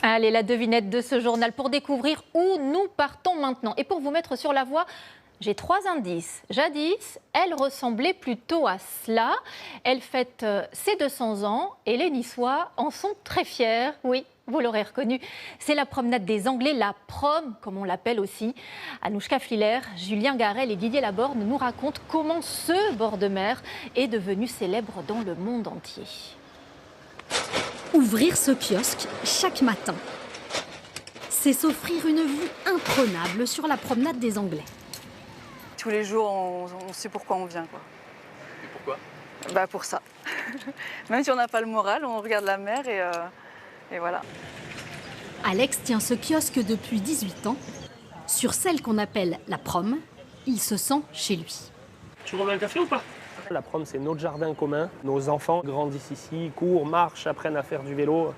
Allez, la devinette de ce journal pour découvrir où nous partons maintenant. Et pour vous mettre sur la voie, j'ai 3 indices. Jadis, elle ressemblait plutôt à cela. Elle fête ses 200 ans et les Niçois en sont très fiers. Oui, vous l'aurez reconnu. C'est la promenade des Anglais, la prom, comme on l'appelle aussi. Anouchka Fliller, Julien Garel et Didier Laborde nous racontent comment ce bord de mer est devenu célèbre dans le monde entier. Ouvrir ce kiosque chaque matin, c'est s'offrir une vue imprenable sur la promenade des Anglais. Tous les jours, on sait pourquoi on vient, quoi. Et pourquoi? Bah pour ça. Même si on n'a pas le moral, on regarde la mer et voilà. Alex tient ce kiosque depuis 18 ans. Sur celle qu'on appelle la prom, il se sent chez lui. Tu remets un café ou pas? La prom, c'est notre jardin commun. Nos enfants grandissent ici, courent, marchent, apprennent à faire du vélo.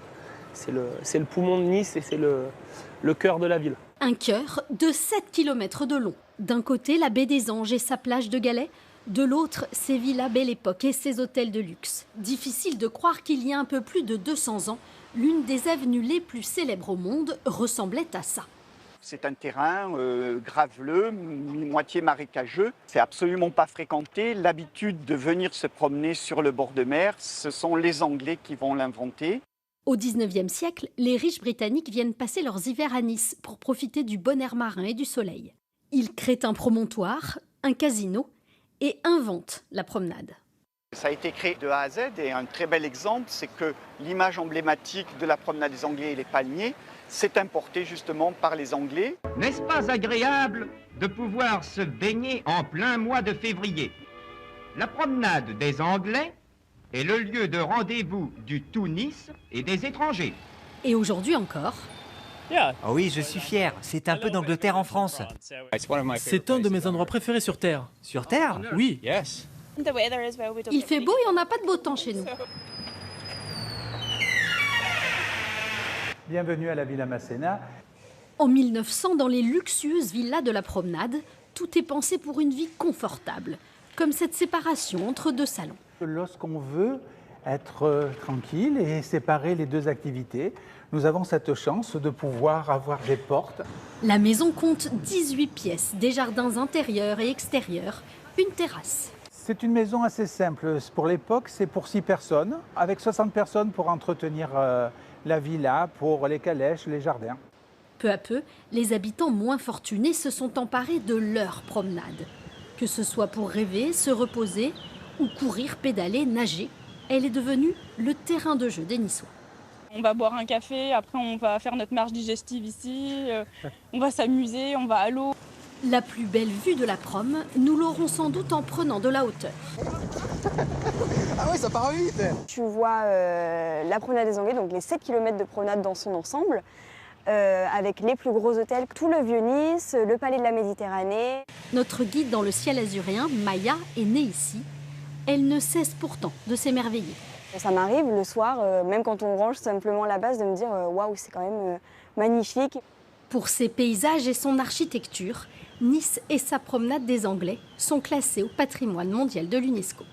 C'est le poumon de Nice et c'est le cœur de la ville. Un cœur de 7 km de long. D'un côté, la baie des Anges et sa plage de galets. De l'autre, ses villas Belle Époque et ses hôtels de luxe. Difficile de croire qu'il y a un peu plus de 200 ans, l'une des avenues les plus célèbres au monde ressemblait à ça. C'est un terrain graveleux, moitié marécageux. C'est absolument pas fréquenté. L'habitude de venir se promener sur le bord de mer, ce sont les Anglais qui vont l'inventer. Au XIXe siècle, les riches britanniques viennent passer leurs hivers à Nice pour profiter du bon air marin et du soleil. Ils créent un promontoire, un casino et inventent la promenade. Ça a été créé de A à Z et un très bel exemple, c'est que l'image emblématique de la promenade des Anglais et les palmiers, c'est importé justement par les Anglais. N'est-ce pas agréable de pouvoir se baigner en plein mois de février? La promenade des Anglais est le lieu de rendez-vous du tout Nice et des étrangers. Et aujourd'hui encore, Oh oui, je suis fier. C'est un peu d'Angleterre en France. C'est un de mes endroits préférés sur Terre. Sur Terre? Oui. il fait beau et on n'a pas de beau temps chez nous. Bienvenue à la Villa Masséna. En 1900, dans les luxueuses villas de la promenade, tout est pensé pour une vie confortable, comme cette séparation entre 2 salons. Lorsqu'on veut être tranquille et séparer les 2 activités, nous avons cette chance de pouvoir avoir des portes. La maison compte 18 pièces, des jardins intérieurs et extérieurs, une terrasse. C'est une maison assez simple. Pour l'époque, c'est pour 6 personnes, avec 60 personnes pour entretenir la villa, pour les calèches, les jardins. Peu à peu, les habitants moins fortunés se sont emparés de leur promenade. Que ce soit pour rêver, se reposer ou courir, pédaler, nager, elle est devenue le terrain de jeu des Niçois. On va boire un café, après on va faire notre marche digestive ici, on va s'amuser, on va à l'eau. La plus belle vue de la prom, nous l'aurons sans doute en prenant de la hauteur. Ah oui, ça part vite. Tu vois la promenade des Anglais, donc les 7 km de promenade dans son ensemble, avec les plus gros hôtels, tout le Vieux-Nice, le Palais de la Méditerranée. Notre guide dans le ciel azuréen, Maya, est née ici. Elle ne cesse pourtant de s'émerveiller. Ça m'arrive le soir, même quand on range simplement la base, de me dire waouh, c'est quand même magnifique. Pour ses paysages et son architecture, Nice et sa promenade des Anglais sont classés au patrimoine mondial de l'UNESCO.